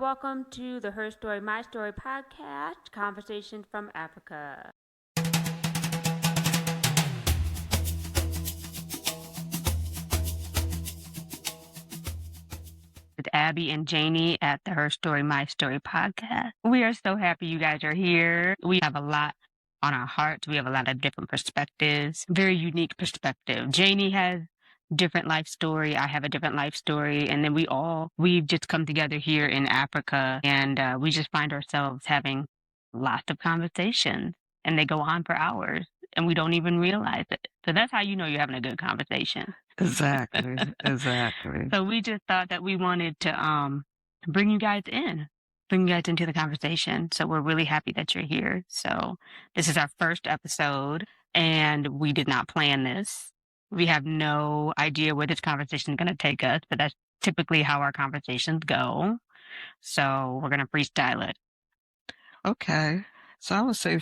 Welcome to the Her Story, My Story podcast, Conversations from Africa. With Abi and Jayne at the Her Story, My Story podcast. We are so happy you guys are here. We have a lot on our hearts. We have a lot of different perspectives, very unique perspective. Jayne has different life story. I have a different life story. And then we've just come together here in Africa, and we just find ourselves having lots of conversations, and they go on for hours and we don't even realize it. So that's how you know you're having a good conversation. Exactly. So we just thought that we wanted to bring you guys into the conversation. So we're really happy that you're here. So this is our first episode, and we did not plan this. We have no idea where this conversation is going to take us, but that's typically how our conversations go. So we're going to freestyle it. Okay. So I would say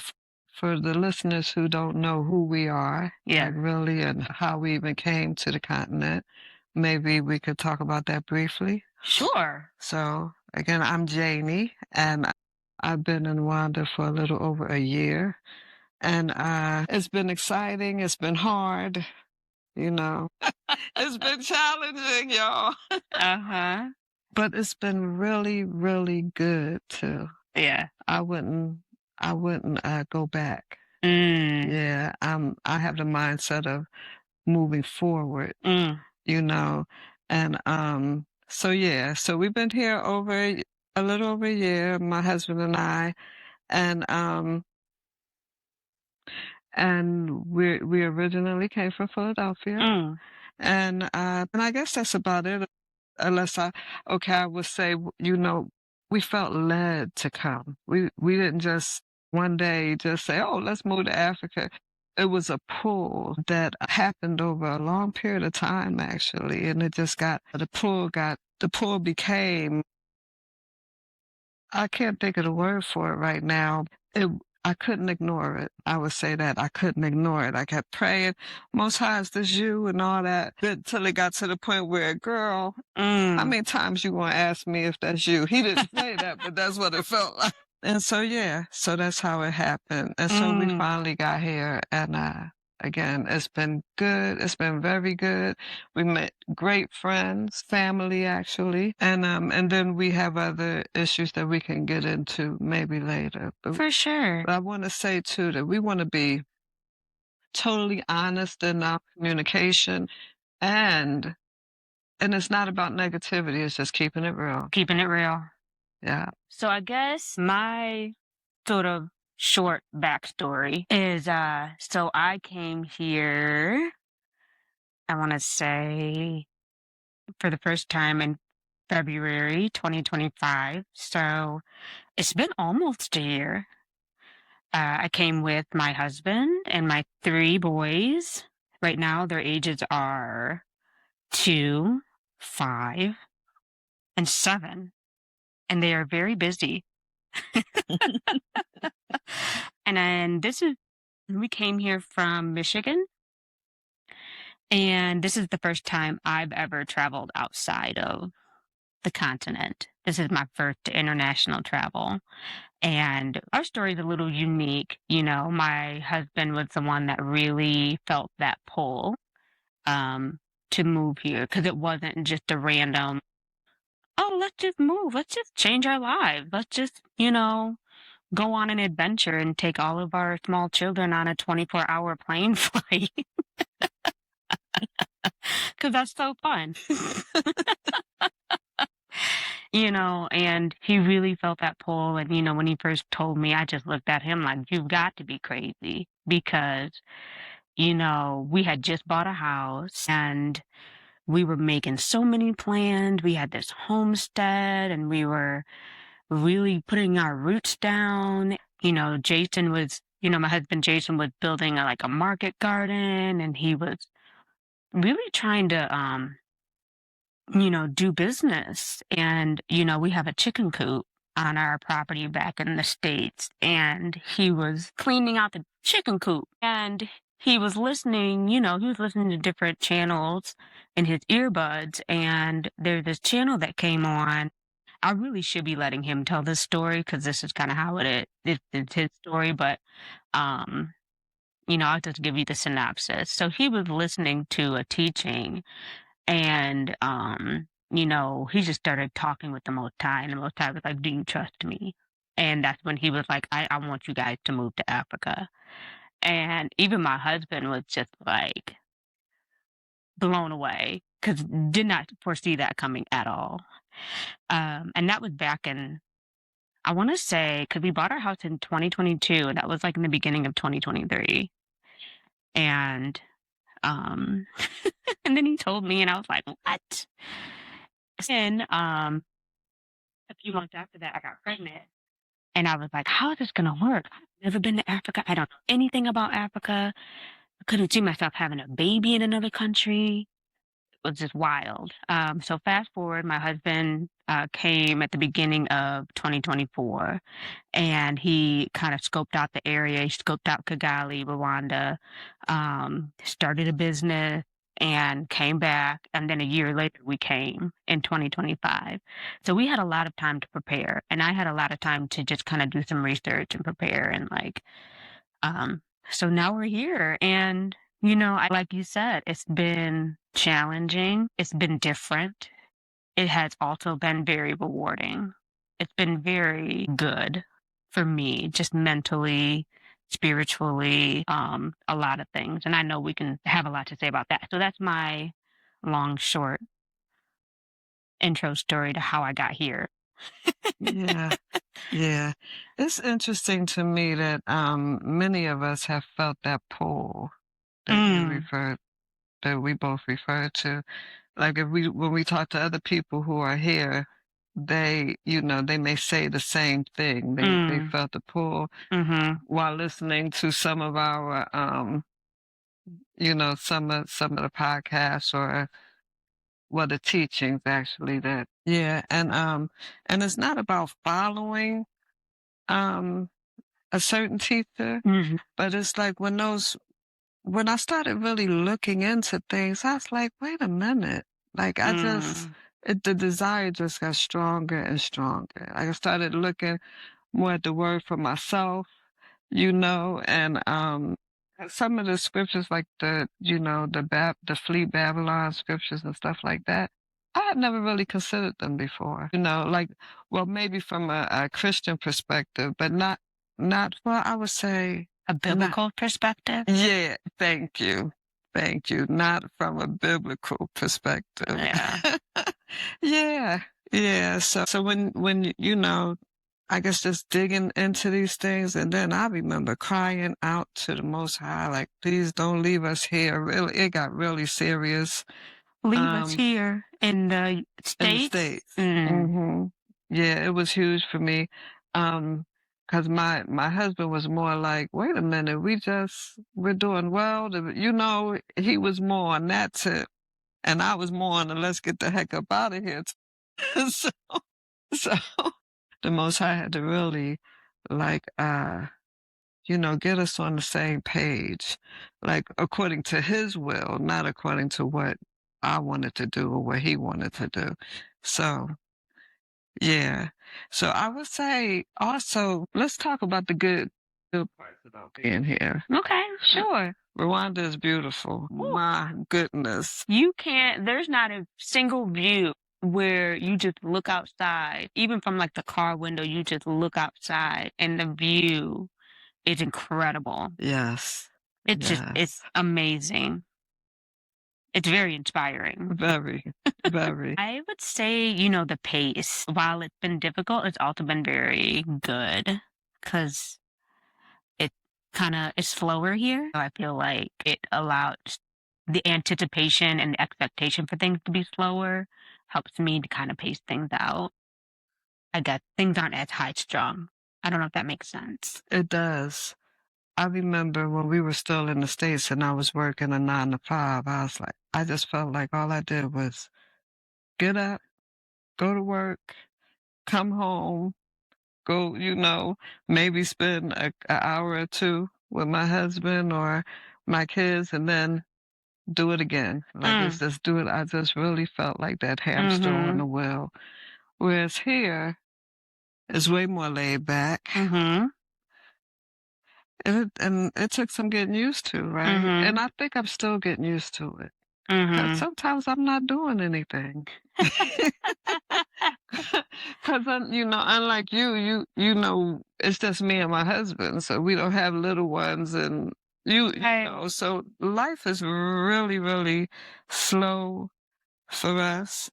for the listeners who don't know who we are, Yeah. like really, and how we even came to the continent, maybe we could talk about that briefly. Sure. So again, I'm Jayne, and I've been in Rwanda for a little over a year. And it's been exciting. It's been hard. It's been challenging, y'all. Uh-huh. But it's been really, really good too. Yeah. I wouldn't go back. Mm. Yeah, I have the mindset of moving forward, Mm. and so we've been here over a little over a year, my husband and I, and we originally came from Philadelphia, Mm. and I guess that's about it. Unless I would say, we felt led to come. We didn't just one day just say, oh, let's move to Africa. It was a pull that happened over a long period of time, actually. And the pull became, I can't think of the word for it right now. I couldn't ignore it. I would say that I couldn't ignore it. I kept praying, Most High, is this you and all that, until it got to the point where, girl, how many times you gonna ask me if that's you? He didn't say that, but that's what it felt like. And so, yeah, so that's how it happened. And so we finally got here, and again, it's been good. It's been very good. We met great friends, family actually, and then we have other issues that we can get into maybe later. But, For sure. But I want to say too that we want to be totally honest in our communication, and it's not about negativity. It's just keeping it real. Keeping it real. Yeah. So I guess my sort of short backstory is, so I came here, I want to say, for the first time in February 2025. So it's been almost a year. I came with my husband and my 3 boys. Right now, their ages are 2, 5, and 7. And they are very busy. And then we came here from Michigan. And this is the first time I've ever traveled outside of the continent. This is my first international travel. And our story is a little unique. My husband was the one that really felt that pull to move here, because it wasn't just a random, oh, let's just move. Let's just change our lives. Let's just, go on an adventure and take all of our small children on a 24-hour plane flight. Because that's so fun. And he really felt that pull. And, when he first told me, I just looked at him like, you've got to be crazy. Because, we had just bought a house and we were making so many plans. We had this homestead and we were really putting our roots down. Jason was, my husband Jason was building a market garden, and he was really trying to, do business. And, we have a chicken coop on our property back in the States, and he was cleaning out the chicken coop, and he was listening, to different channels in his earbuds, and there's this channel that came on, I really should be letting him tell this story because this is kinda how it is. It's his story, but, um, I'll just give you the synopsis. So he was listening to a teaching and, he just started talking with the Most High, and the Most High was like, "Do you trust me?" And that's when he was like, "I want you guys to move to Africa." And even my husband was just, like, blown away because did not foresee that coming at all. And that was back in, I wanna say, because we bought our house in 2022, and that was, like, in the beginning of 2023. And, um, and then he told me, and I was like, "What?" And, a few months after that, I got pregnant, and I was like, "How is this gonna work? I've never been to Africa. I don't know anything about Africa. I couldn't see myself having a baby in another country." Was just wild. So fast forward, my husband came at the beginning of 2024, and he kind of scoped out the area. He scoped out Kigali, Rwanda, started a business, and came back. And then a year later, we came in 2025. So we had a lot of time to prepare, and I had a lot of time to just kind of do some research and prepare and um, so now we're here. And, like you said, it's been challenging. It's been different. It has also been very rewarding. It's been very good for me, just mentally, spiritually, a lot of things. And I know we can have a lot to say about that. So that's my long, short intro story to how I got here. Yeah, yeah. It's interesting to me that many of us have felt that pull that Mm, that we both refer to. Like if we when we talk to other people who are here, they may say the same thing. They mm, felt the pull mm-hmm, while listening to some of our some of the podcasts or the teachings actually that yeah, and it's not about following um a certain teacher, mm-hmm, but it's like when I started really looking into things, I was like, wait a minute. Like mm, the desire just got stronger and stronger. Like I started looking more at the word for myself, and some of the scriptures like the flee Babylon scriptures and stuff like that. I had never really considered them before. Like well maybe from a Christian perspective, but not well, I would say a not biblical perspective. yeah, thank you. Thank you. Not from a biblical perspective. Yeah. Yeah. Yeah. So when I guess just digging into these things and then I remember crying out to the Most High, like, please don't leave us here. Really, it got really serious. Leave us Um, here in the in the States? States. Mm, Yeah, it was huge for me. Cause my husband was more like, wait a minute, we're doing well. He was more on that tip. And I was more on the let's get the heck up out of here. so, so the Most High had to really like, get us on the same page, like according to his will, not according to what I wanted to do or what he wanted to do. So, yeah. So I would say also, let's talk about the good parts about being here. okay, sure. Rwanda is beautiful. Ooh, My goodness. there's not a single view where you just look outside, even from like the car window, you just look outside and the view is incredible. Yes. It's Yes. amazing. It's very inspiring. Very, very. I would say, the pace, while it's been difficult, it's also been very good because it it's slower here. So I feel like it allows the anticipation and the expectation for things to be slower helps me to kind of pace things out. I guess things aren't as high strung. I don't know if that makes sense. It does. I remember when we were still in the States and I was working a 9 to 5, I just felt like all I did was get up, go to work, come home, go, maybe spend an hour or two with my husband or my kids and then do it again. Like it's Mm, just do it. I just really felt like that hamster on mm-hmm. the wheel. Whereas here is way more laid back. Mhm. And it took some getting used to, right? And Mhm. I think I'm still getting used to it. 'Cause Mhm. sometimes I'm not doing anything. 'Cause unlike you, it's just me and my husband, so we don't have little ones, and Right. so life is really, really slow for us,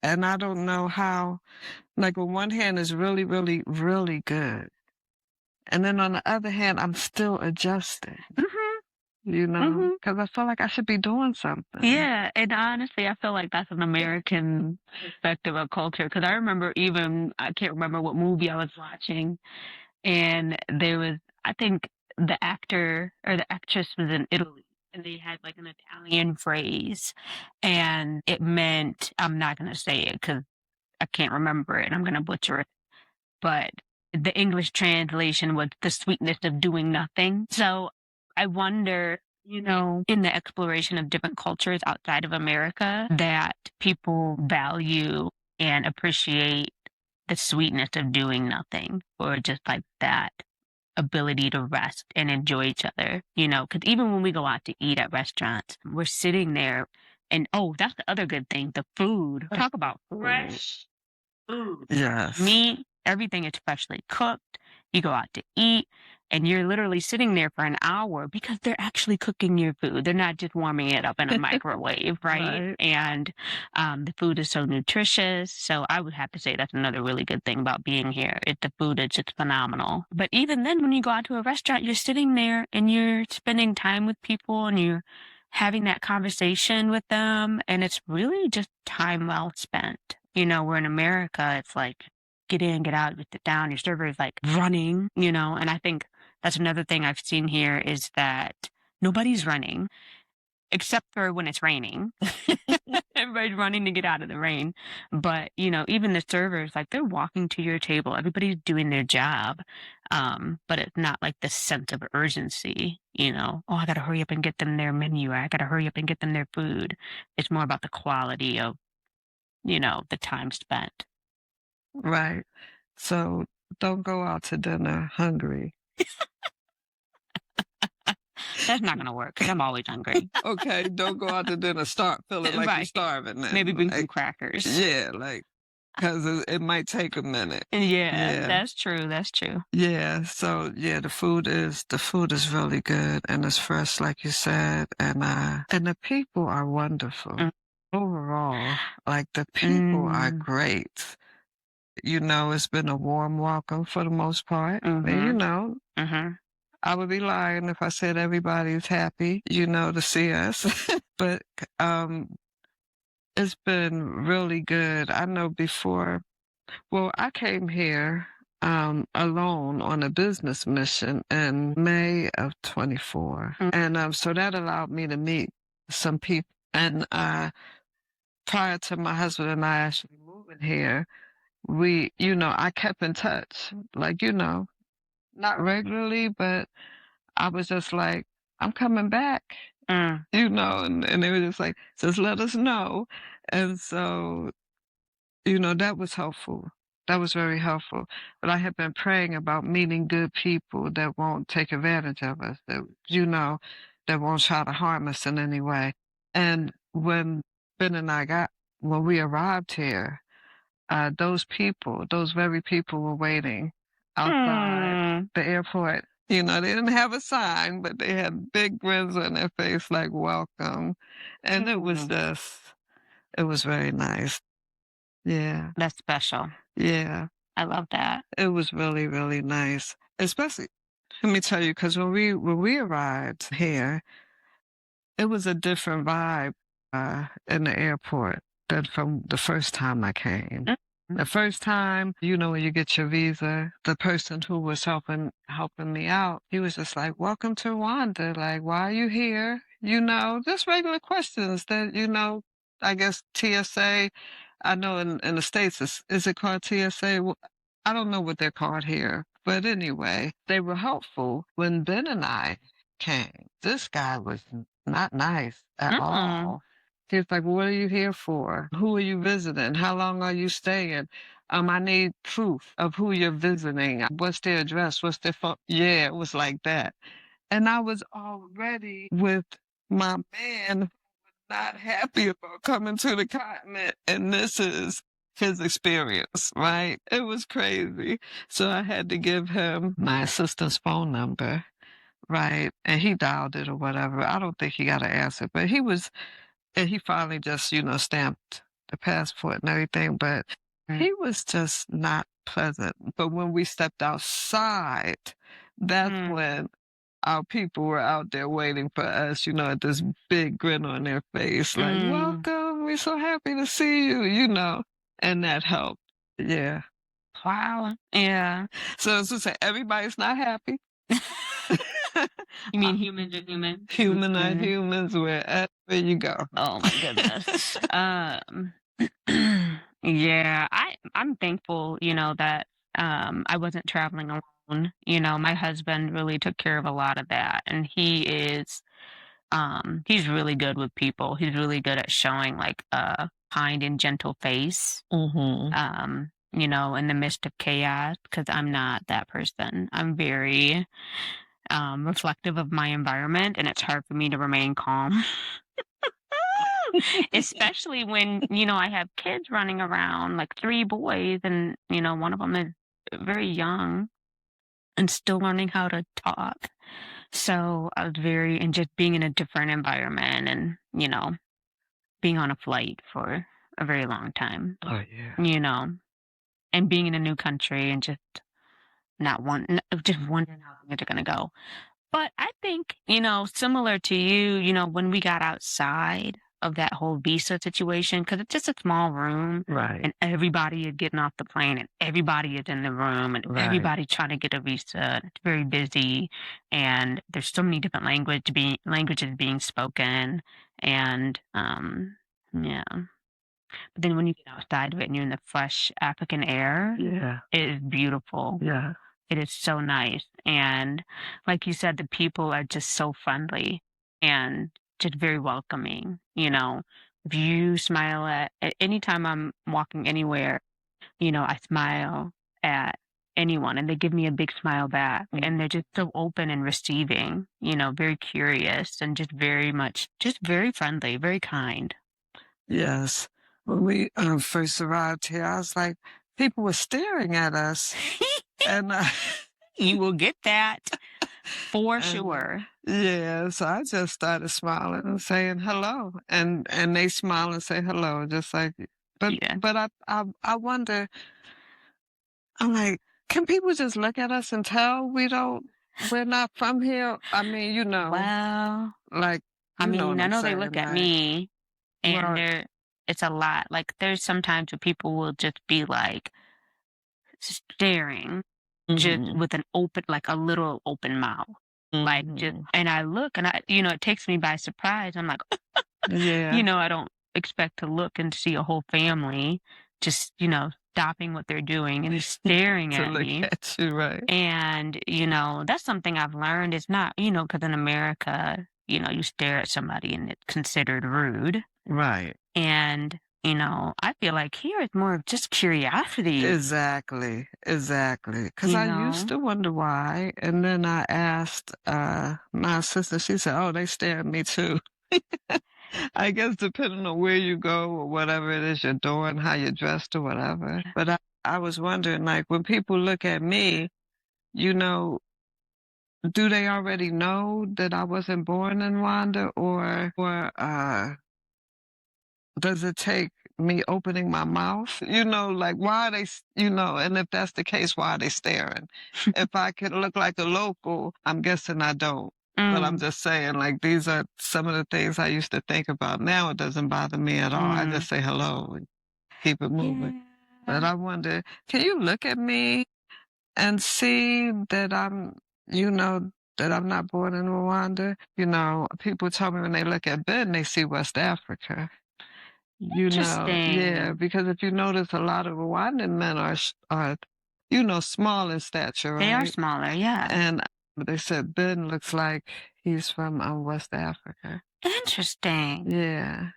and I don't know how. Like on one hand, is really, really, really good, and then on the other hand, I'm still adjusting. Mhm. Mhm. Because I feel like I should be doing something. Yeah, and honestly, I feel like that's an American perspective of culture. Because I remember even I can't remember what movie I was watching, and there was I think the actor or the actress was in Italy, and they had like an Italian phrase, and it meant I'm not gonna say it because I can't remember it, and I'm gonna butcher it, but the English translation was the sweetness of doing nothing. So I wonder, in the exploration of different cultures outside of America, that people value and appreciate the sweetness of doing nothing or just like that ability to rest and enjoy each other, because even when we go out to eat at restaurants, we're sitting there and oh, that's the other good thing, the food. Talk about fresh food. Yes. Meat, everything is freshly cooked. You go out to eat and you're literally sitting there for an hour because they're actually cooking your food. They're not just warming it up in a microwave, right? Right. And the food is so nutritious. So I would have to say that's another really good thing about being here. The food is just phenomenal. But even then, when you go out to a restaurant, you're sitting there and you're spending time with people and you're having that conversation with them. And it's really just time well spent. Where in America, it's like, get in, get out, sit down. Your server is like running, and I think that's another thing I've seen here is that nobody's running except for when it's raining. Everybody's running to get out of the rain. But, even the servers, like they're walking to your table. Everybody's doing their job. But it's not like the sense of urgency. Oh, I got to hurry up and get them their menu. Or I got to hurry up and get them their food. It's more about the quality of, the time spent. Right. So don't go out to dinner hungry. That's not gonna work because I'm always hungry. Okay, don't go out to dinner start feeling like you're Right. starving Maybe then. bring some Like, crackers. yeah, like, because it might take a minute. Yeah, Yeah. that's true, that's true. Yeah, so yeah, the food is really good and it's fresh like you said, and the people are wonderful. Mm, Overall, like the people are mm, great. It's been a warm welcome for the most part. And mhm, mhm, I would be lying if I said everybody's happy, to see us. But it's been really good. I know before, well, I came here alone on a business mission in May of 24. mm, And so that allowed me to meet some people. And prior to my husband and I actually moving here, I kept in touch, like, not regularly, but I was just like, I'm coming back, mm, and they were just like, just let us know. And so, that was helpful. That was very helpful. But I have been praying about meeting good people that won't take advantage of us, that won't try to harm us in any way. And when Ben and when we arrived here, those very people were waiting outside mm, the airport. They didn't have a sign, but they had big grins on their face like welcome. And mm. it was very nice. Yeah. That's special. Yeah. I love that. It was really, really nice. Especially, let me tell you, because when we arrived here, it was a different vibe in the airport than from the first time I came. Mm, The first time, when you get your visa, the person who was helping me out, he was just like, "Welcome to Rwanda. Like, why are you here?" Just regular questions that, I guess TSA. I know in the States, is it called TSA? Well, I don't know what they're called here. But anyway, they were helpful when Ben and I came. This guy was not nice at mm-mm. all. He was like, "Well, what are you here for? Who are you visiting? How long are you staying? I need proof of who you're visiting. What's their address? What's their phone?" Yeah, it was like that. And I was already with my man not happy about coming to the continent, and this is his experience, right? It was crazy. So I had to give him my assistant's phone number, right? And he dialed it or whatever. I don't think he got an answer, but and he finally just, stamped the passport and everything, but Mm, he was just not pleasant. But when we stepped outside, that's mm, when our people were out there waiting for us, at this big grin on their face, like, mm. welcome, we're so happy to see you, and that helped. Yeah. Wow. Yeah. So as I say, everybody's not happy. You mean humans are humans? Human are Mhm. humans wherever you go. Oh my goodness. Yeah, I'm thankful, that I wasn't traveling alone. My husband really took care of a lot of that, and he's really good with people. He's really good at showing like a kind and gentle face. Hmm. In the midst of chaos, because I'm not that person. I'm very reflective of my environment, and it's hard for me to remain calm. Especially when, I have kids running around, like 3 boys, and, one of them is very young and still learning how to talk. So, I was very and just being in a different environment and, being on a flight for a very long time, Oh, yeah. you know, and being in a new country and just wondering how things are gonna go. But I think, similar to you, when we got outside of that whole visa situation, because it's just a small room Right, and everybody is getting off the plane and everybody is in the room and right. everybody trying to get a visa. And it's very busy and there's so many different languages being spoken. And yeah. But then when you get outside of it and you're in the fresh African air, Yeah, it is beautiful. yeah. It is so nice, and like you said, the people are just so friendly and just very welcoming, If you smile at anytime I'm walking anywhere, I smile at anyone and they give me a big smile back and they're just so open and receiving, very curious and just very friendly, very kind. Yes. When we first arrived here, I was like, people were staring at us, and You will get that for and sure. yeah, so I just started smiling and saying hello, and they smile and say hello, just like. But Yeah. but I wonder. I'm like, can people just look at us and tell we're not from here? I mean, Well, like I you know mean, what I I'm know they saying, look at right? me and Well, it's a lot. Like there's sometimes where people will just be like staring just hmm with like a little open mouth. Like just, hmm and I look and it takes me by surprise. I'm like, yeah, I don't expect to look and see a whole family just, stopping what they're doing and staring to at look me. at you, right? And, that's something I've learned. It's not, because in America, you stare at somebody and it's considered rude. Right. And, I feel like here it's more of just curiosity, Exactly, exactly. Because you I used know? to wonder why, and then I asked my sister. She said, "Oh, they stare at me too." I guess depending on where you go or whatever it is you're doing, how you're dressed or whatever. But I was wondering, like, when people look at me, you know, do they already know that I wasn't born in Rwanda, or does it take me opening my mouth? Like, why are and if that's the case, why are they staring? If I can look like a local, I'm guessing I don't. But I'm Mm, just saying, like, these are some of the things I used to think about. Now it doesn't bother me at all. I mm. just say hello and keep it moving. But Yeah. I wonder, can you look at me and see that you know, that I'm not born in Rwanda? People tell me when they look at Ben, they see West Africa. Yeah, Interesting. because if you notice, a lot of Rwandan men are small in stature, They are right? smaller, yeah. And they said Ben looks like he's from West Africa. Interesting. Yeah.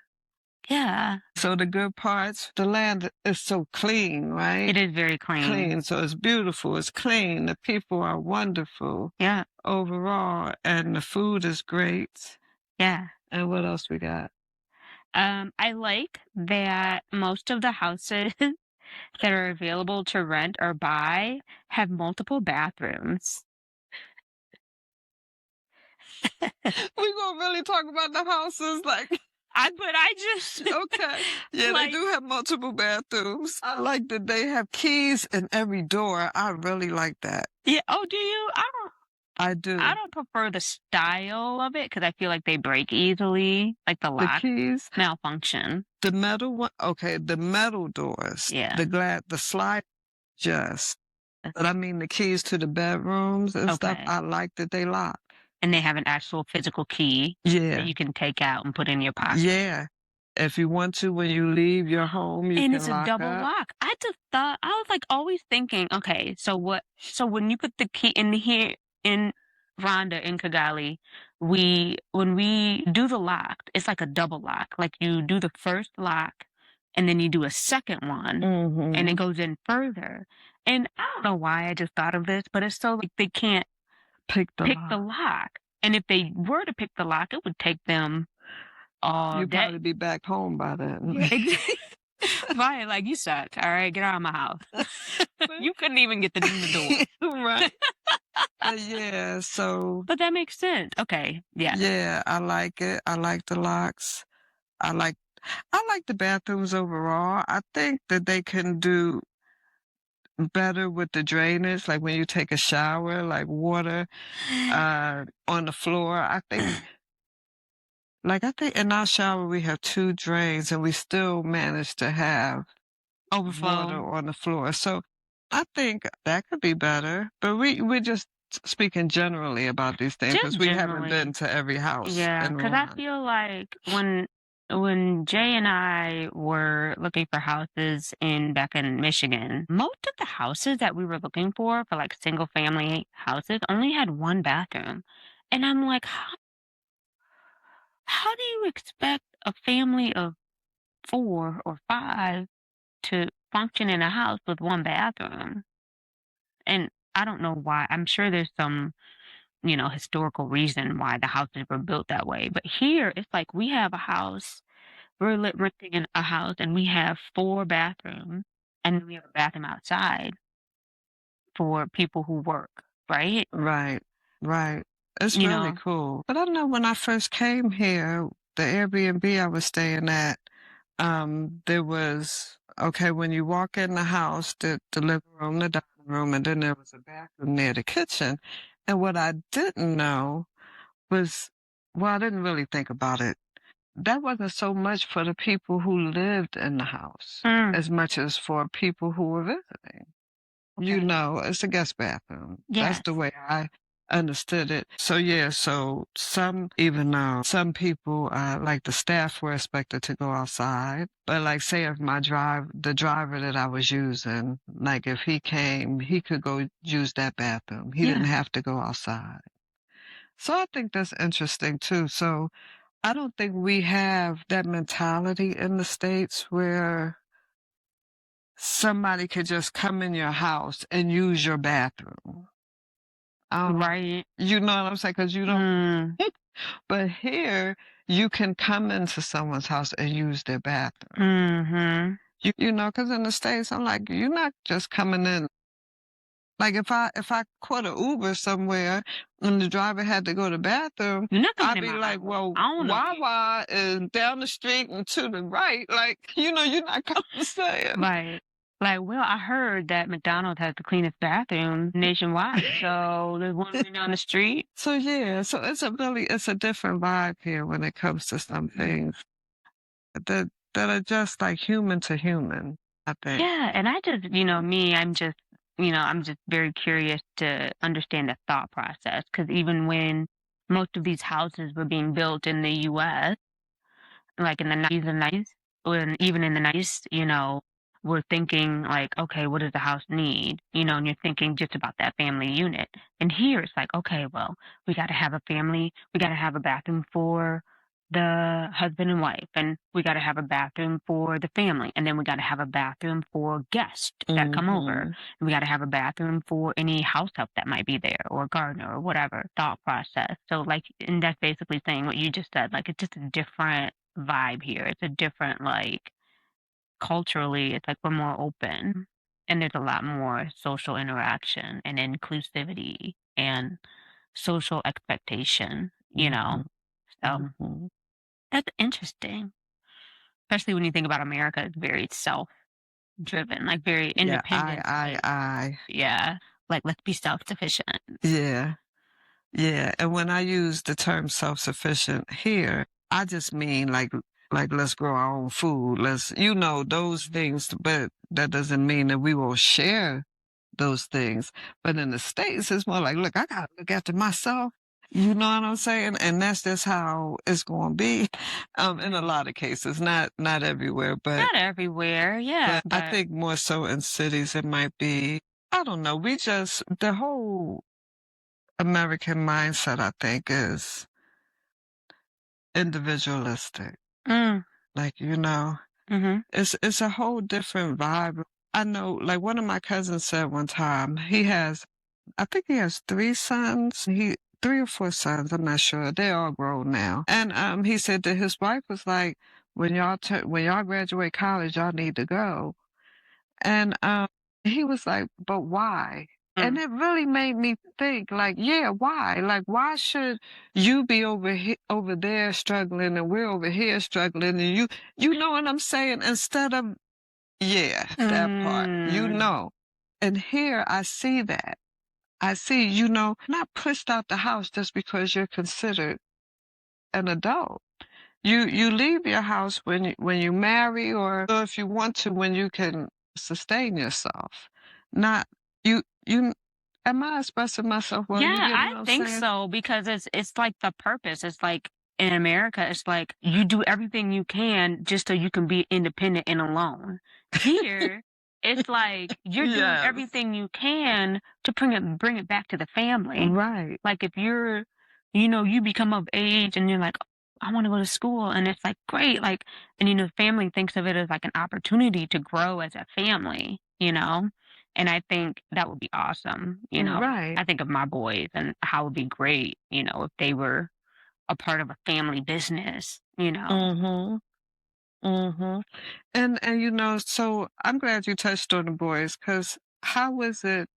Yeah. So the good parts, the land is so clean, right? It is very clean. Clean. So it's beautiful. It's clean. The people are wonderful Yeah. overall, and the food is great. Yeah. And what else we got? I like that most of the houses that are available to rent or buy have multiple bathrooms. We gonna really talk about the houses, like, But I just okay. Yeah, they like, do have multiple bathrooms. I like that they have keys in every door. I really like that. yeah. Oh, do you? I I do. don't prefer the style of it because I feel like they break easily, like the The lock keys, malfunction. the metal one, okay, the metal doors, Yeah. the glass, the slide, just. But I mean, the keys to the bedrooms and stuff, Okay. I like that they lock. And they have an actual physical key that Yeah, you can take out and put in your pocket. yeah. If you want to, when you leave your home, you And can it's a lock double up. lock. I just thought I was like always thinking, okay, so when you put the key in here in Rwanda in Kigali, when we do the lock, it's like a double lock. Like you do the first lock and then you do a second one and it Mm-hmm. goes in further. And I don't know why I just thought of this, but it's so like they can't Pick the pick the lock. lock. And if they were to pick the lock, it would take them all You'll day. probably be back home by then. Yeah, exactly. Right, like, "You suck, alright? Get out of my house." But You couldn't even get in the door. right. But yeah, so But that makes sense. Okay, yeah. yeah, I like it. I like the locks. I like I like the bathrooms overall. I think that they can do better with the drainage, like when you take a shower, like water on the floor. I think in our shower we have two drains and we still manage to have water Overflow. on the floor. So I think that could be better. But we're just speaking generally about these things Just because we haven't generally. been to every house Yeah, in because I Rwanda. feel like when Jay and I were looking for houses in back in Michigan, most of the houses that we were looking for, like, single family houses, only had 1 bathroom. And I'm like, how do you expect a family of 4 or 5 to function in a house with 1 bathroom? And I don't know why. I'm sure there's some, historical reason why the houses were built that way. But here, it's like we have a house, renting in a house, and we have 4 bathrooms, and we have a bathroom outside for people who work, right? Right, right. It's You really know? cool. But I know when I first came here, the Airbnb I was staying at, there was, okay, when you walk in the house, the living room, the dining room, and then there was a bathroom near the kitchen. And what I didn't know was, well, I didn't really think about it. That wasn't so much for the people who lived in the house Mm, as much as for people who were visiting. You okay. know, it's a guest bathroom. That's Yes. the way I understood it. So yeah, so even some people, like the staff were expected to go outside. But like say if the driver that I was using, like if he came, he could go use that bathroom. He didn't Yeah. have to go outside. So I think that's interesting too. So I don't think we have that mentality in the States where somebody could just come in your house and use your bathroom. I don't know. Right. You know what I'm saying? Because you don't. Mm, But here, you can come into someone's house and use their bathroom. mhm. You know, because in the States, I'm like, you're not just coming in. Like if I caught an Uber somewhere and the driver had to go to the bathroom, You're not coming I'd in be my like, house. well, I don't know you. Wawa is down the street and to the right. Like, you're not coming saying. Right. Like, well, I heard that McDonald's has the cleanest bathroom nationwide, so there's one right down the street. So yeah, so it's a different vibe here when it comes to some things that are just like human to human, I think. Yeah, and I just, I'm just very curious to understand the thought process because even when most of these houses were being built in the US, like in the 90s and 90s, when even in the 90s, we're thinking like, okay, what does the house need? And you're thinking just about that family unit. And here it's like, okay, well, we got to have a family, we got to have a bathroom for the husband and wife, and we got to have a bathroom for the family, and then we got to have a bathroom for guests that come over, Mhm. and we got to have a bathroom for any house help that might be there, or gardener, or whatever thought process. So, like, and that's basically saying what you just said. Like, it's just a different vibe here. It's a different, like, culturally, it's like we're more open, and there's a lot more social interaction and inclusivity and social expectation, you know? Mhm. So Mhm. that's interesting, especially when you think about America, it's very self-driven, like very Yeah, independent, like, I. yeah, like let's be self-sufficient. Yeah. Yeah, and when I use the term self-sufficient here, I just mean like let's grow our own food. Let's those things, but that doesn't mean that we will share those things. But in the States, it's more like, look, I gotta look after myself. You know what I'm saying? And that's just how it's gonna be. In a lot of cases, not everywhere, Not everywhere, yeah, but I but think more so in cities it might be, I don't know, we just the whole American mindset, I think, is individualistic. mm, Like, mhm, it's a whole different vibe. I know, like one of my cousins said one time, I think he has three sons. 3 or 4 sons, I'm not sure. They're all grown now. And he said that his wife was like, when y'all graduate college, y'all need to go. And he was like, but why? And mm, it really made me think, like, yeah, why? Like, why should you be over there struggling and we're over here struggling and you know what I'm saying? Instead of, yeah, that part, mm, And here I see that. I see, not pushed out the house just because you're considered an adult. You leave your house when you marry or if you want to when you can sustain yourself. Not you am I expressing myself well? You yeah, get I what I'm think saying? so because it's like the purpose. It's like in America, it's like you do everything you can just so you can be independent and alone. Here, it's like you're doing Yes. everything you can to bring it back to the family. Right. Like if you become of age and you're like, I want to go to school, and it's like great, like, and family thinks of it as like an opportunity to grow as a family. And I think that would be awesome. Right. I think of my boys and how it would be great, if they were a part of a family business. Mhm. Mhm. And so I'm glad you touched on the boys because how is it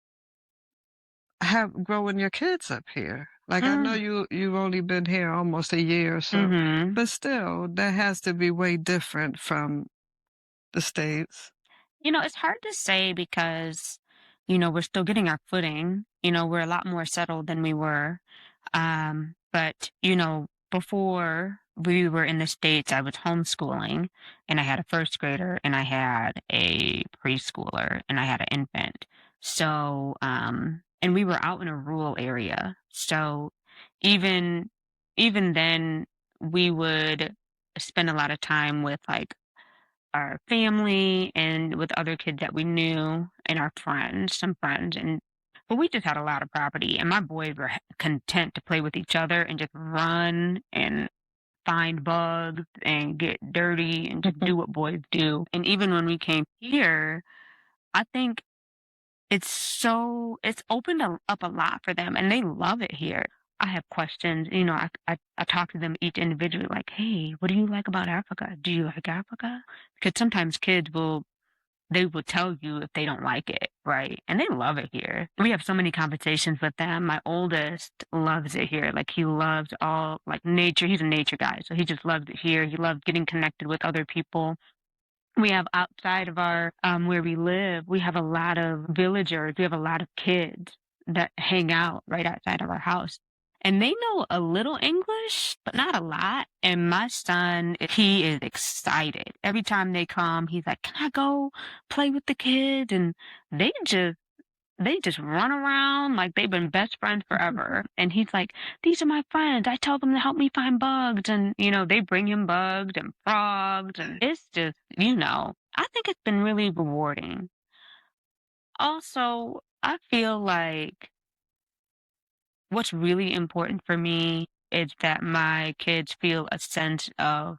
have growing your kids up here? Like I know Mm, you've only been here almost a year or so, mhm. but still that has to be way different from the States. It's hard to say because we're still getting our footing. We're a lot more settled than we were. But before we were in the States, I was homeschooling and I had a first grader and I had a preschooler and I had an infant. So, and we were out in a rural area. So even, even then we would spend a lot of time with like our family and with other kids that we knew and our friends, some friends, but we just had a lot of property and my boys were content to play with each other and just run and find bugs and get dirty and just do what boys do. And even when we came here, I think it's opened up a lot for them and they love it here. I have questions, I talk to them each individually like, hey, what do you like about Africa? Do you like Africa? Because sometimes kids they will tell you if they don't like it, right? And they love it here. We have so many conversations with them. My oldest loves it here. Like he loves all like nature. He's a nature guy, so he just loves it here. He loves getting connected with other people. We have outside of our where we live, we have a lot of villagers. We have a lot of kids that hang out right outside of our house. And they know a little English, but not a lot. And my son, he is excited. Every time they come, he's like, "Can I go play with the kids?" And they just they just run around like they've been best friends forever. And he's like, these are my friends. I tell them to help me find bugs. And they bring him bugs and frogs. And it's just, I think it's been really rewarding. Also, I feel like what's really important for me is that my kids feel a sense of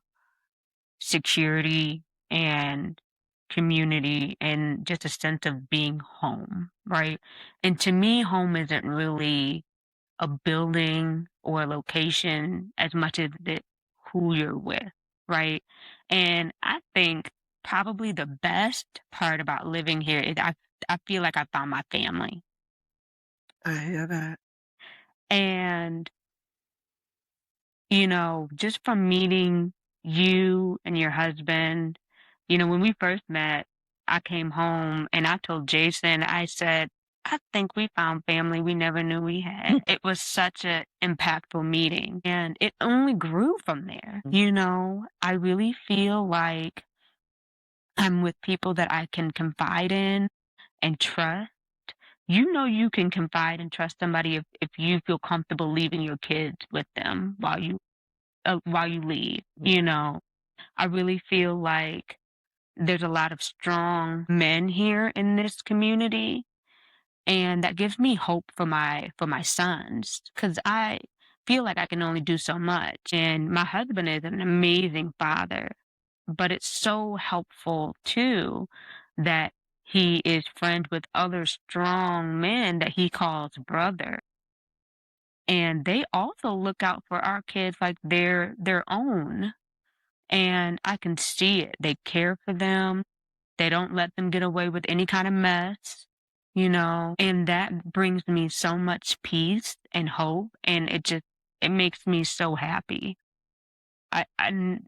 security and community and just a sense of being home, right? And to me, home isn't really a building or a location as much as it who you're with, right? And I think probably the best part about living here is I feel like I found my family. I hear that. And just from meeting you and your husband, when we first met, I came home and I told Jason, I said, I think we found family we never knew we had. It was such an impactful meeting and it only grew from there. I really feel like I'm with people that I can confide in and trust. You can confide and trust somebody if you feel comfortable leaving your kids with them while you leave. I really feel like there's a lot of strong men here in this community, and that gives me hope for my sons because I feel like I can only do so much. And my husband is an amazing father, but it's so helpful too that he is friends with other strong men that he calls brother. And they also look out for our kids like they're their own. And I can see it. They care for them. They don't let them get away with any kind of mess, and that brings me so much peace and hope. And it makes me so happy. I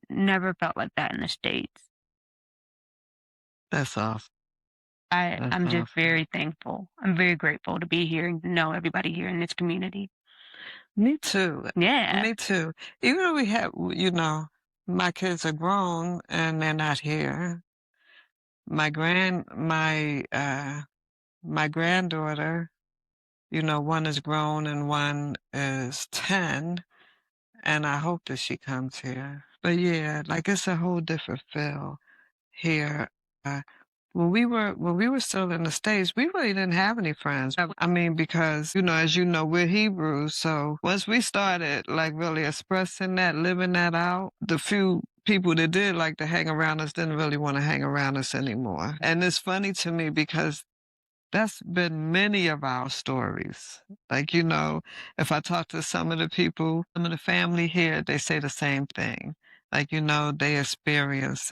never felt like that in the States. That's awesome. That's I'm just awesome. very thankful. I'm very grateful to be here and to know everybody here in this community. Me too. Yeah. Me too. Even though my kids are grown and they're not here. My granddaughter, one is grown and one is 10, and I hope that she comes here. But yeah, like it's a whole different feel here. Uh, when we were still in the States, we really didn't have any friends. I mean, because, as you know, we're Hebrews. So once we started like really expressing that, living that out, the few people that did like to hang around us didn't really want to hang around us anymore. And it's funny to me because that's been many of our stories. Like, if I talk to some of the people, some of the family here, they say the same thing. Like, they experience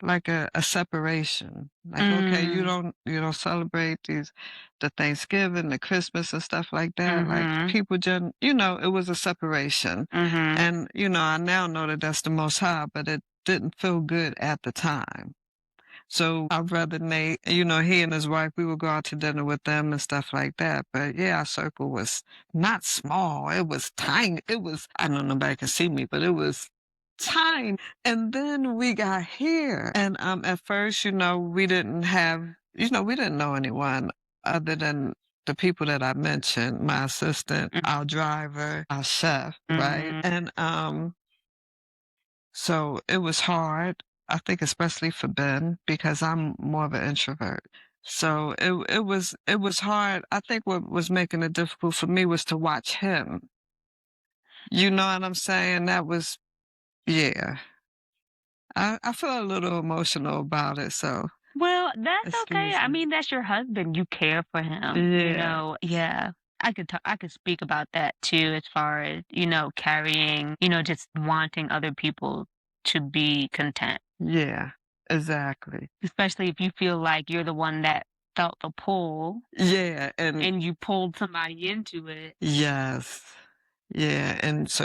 like a separation. Like, okay, you Mm. don't celebrate the Thanksgiving, the Christmas and stuff like that. Like Mhm. people just, it was a separation. Mhm. And, I now know that that's the Most High, but it didn't feel good at the time. So our brother Nate, he and his wife, we would go out to dinner with them and stuff like that. But yeah, our circle was not small. It was tiny. I don't know, nobody can see me, but it was tiny. And then we got here. And at first, we didn't know anyone other than the people that I mentioned, my assistant, our driver, our chef, right? Mhm. And so it was hard, I think especially for Ben, because I'm more of an introvert. So it was hard. I think what was making it difficult for me was to watch him. You know what I'm saying? That was, yeah. I feel a little emotional about it, so Well, that's okay. excuse I me. mean, that's your husband. You care for him, Yeah, Yeah. I could speak about that too as far as, carrying, just wanting other people to be content, yeah, exactly. especially if you feel like you're the one that felt the pull Yeah, and and you pulled somebody into it. yes, yeah, and so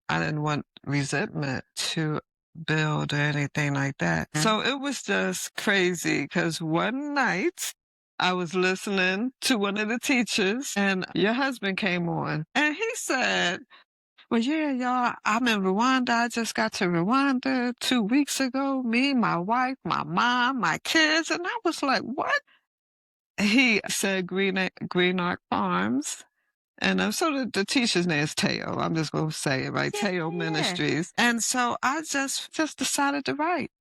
I didn't want resentment to build or anything like that. Mm. So it was just crazy because one night I was listening to one of the teachers and your husband came on and he said, well, yeah, y'all, I'm in Rwanda. I just got to Rwanda 2 weeks ago. Me, my wife, my mom, my kids. And I was like, what? He said Green Arc Farms. And so the teacher's name is Teo. I'm just going to say it, right? Yeah, Teo yeah. Ministries. And so I just decided to write,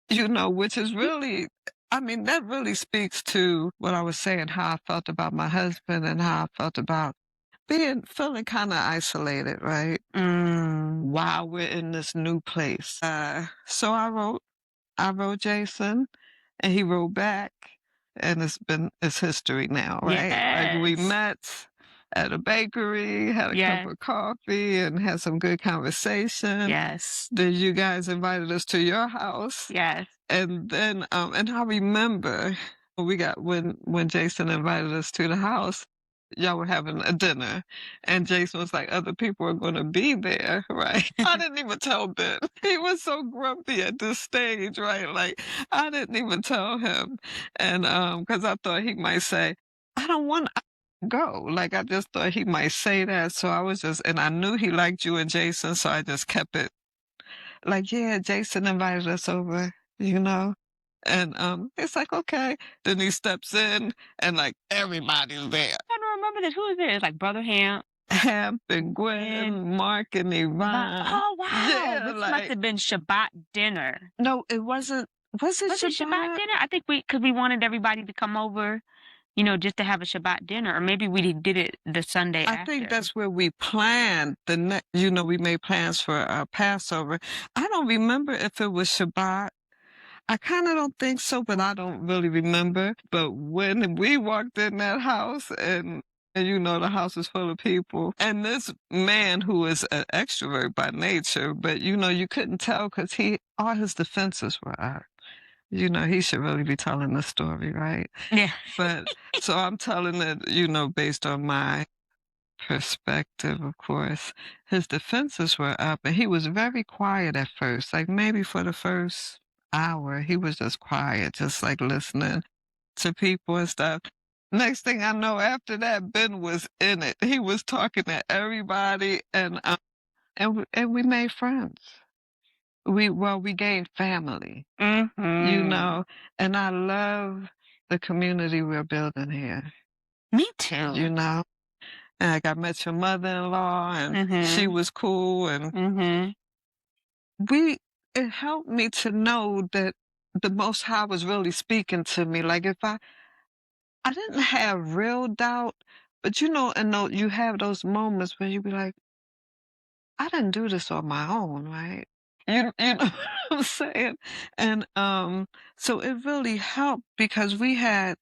which is really, I mean, that really speaks to what I was saying, how I felt about my husband and how I felt about feeling kind of isolated, right? Mm. While we're in this new place. So I wrote Jason, and he wrote back, and it's history now, right? Like we Yes. met at a bakery, had a cup Yes. of coffee, and had some good conversation. Yes. Then you guys invited us to your house, Yes. and then and I remember we got when Jason invited us to the house, y'all were having a dinner, and Jason was like, other people are going to be there, right? I didn't even tell Ben. He was so grumpy at this stage, right? Like I didn't even tell him, and because I thought he might say, I don't want to go. Like I just thought he might say that, so I was just, and I knew he liked you and Jason, so I just kept it like, yeah, Jason invited us over, you know? And it's like, okay. Then he steps in and like everybody's there. I don't remember this. Who is it? It's like Brother Ham Hamp and and Gwen, Mark and Yvonne. oh wow, Yeah, this must like have been Shabbat dinner. no, it wasn't. Was it Was it Shabbat Shabbat? dinner? I think because we wanted everybody to come over, just to have a Shabbat dinner, or maybe we did it the Sunday I think after. that's where we planned the next, we made plans for Passover. I don't remember if it was Shabbat. I kind of don't think so, but I don't really remember. But when we walked in that house and the house is full of people, and this man who is an extrovert by nature, but you couldn't tell because all his defenses were up. He should really be telling the story, right? Yeah. But so I'm telling it, based on my perspective, of course. His defenses were up, and he was very quiet at first. Like maybe for the first hour, he was just quiet, just like listening to people and stuff. Next thing I know, after that, Ben was in it. He was talking to everybody, and we made friends. We gained family, Mm-hmm. and I love the community we're building here. Me You too. know, and like I met your mother-in-law, and she Mm-hmm. was cool, and Mm-hmm. we it helped me to know that the Most High was really speaking to me. Like if I didn't have real doubt, but and you have those moments where you be like, I didn't do this on my own, right? You know what I'm saying? And so it really helped because I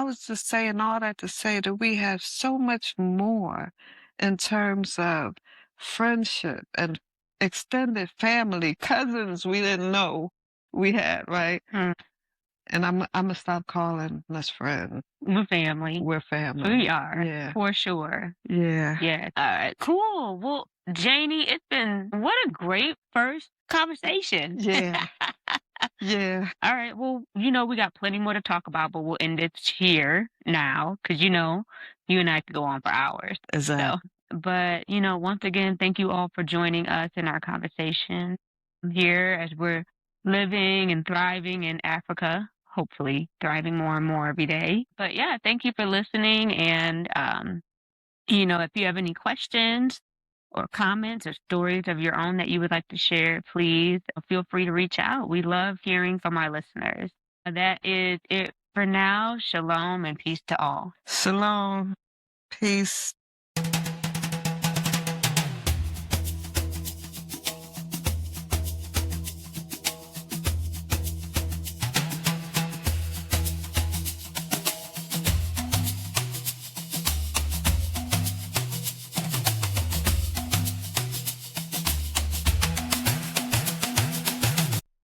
was just saying all that to say that we have so much more in terms of friendship and extended family, cousins we didn't know we had, right? Mm. And I'm gonna stop calling us friends. We're family. We're family. We are, Yeah. for sure. Yeah. Yeah. All right. Cool. Well, Janie, it's been what a great first conversation. Yeah. Yeah. All right. Well, we got plenty more to talk about, but we'll end it here now because you and I could go on for hours. So, Exactly. but once again, thank you all for joining us in our conversation here as we're living and thriving in Africa. Hopefully, thriving more and more every day. But yeah, thank you for listening. And if you have any questions or comments or stories of your own that you would like to share, please feel free to reach out. We love hearing from our listeners. That is it for now. Shalom and peace to all. Shalom. Peace.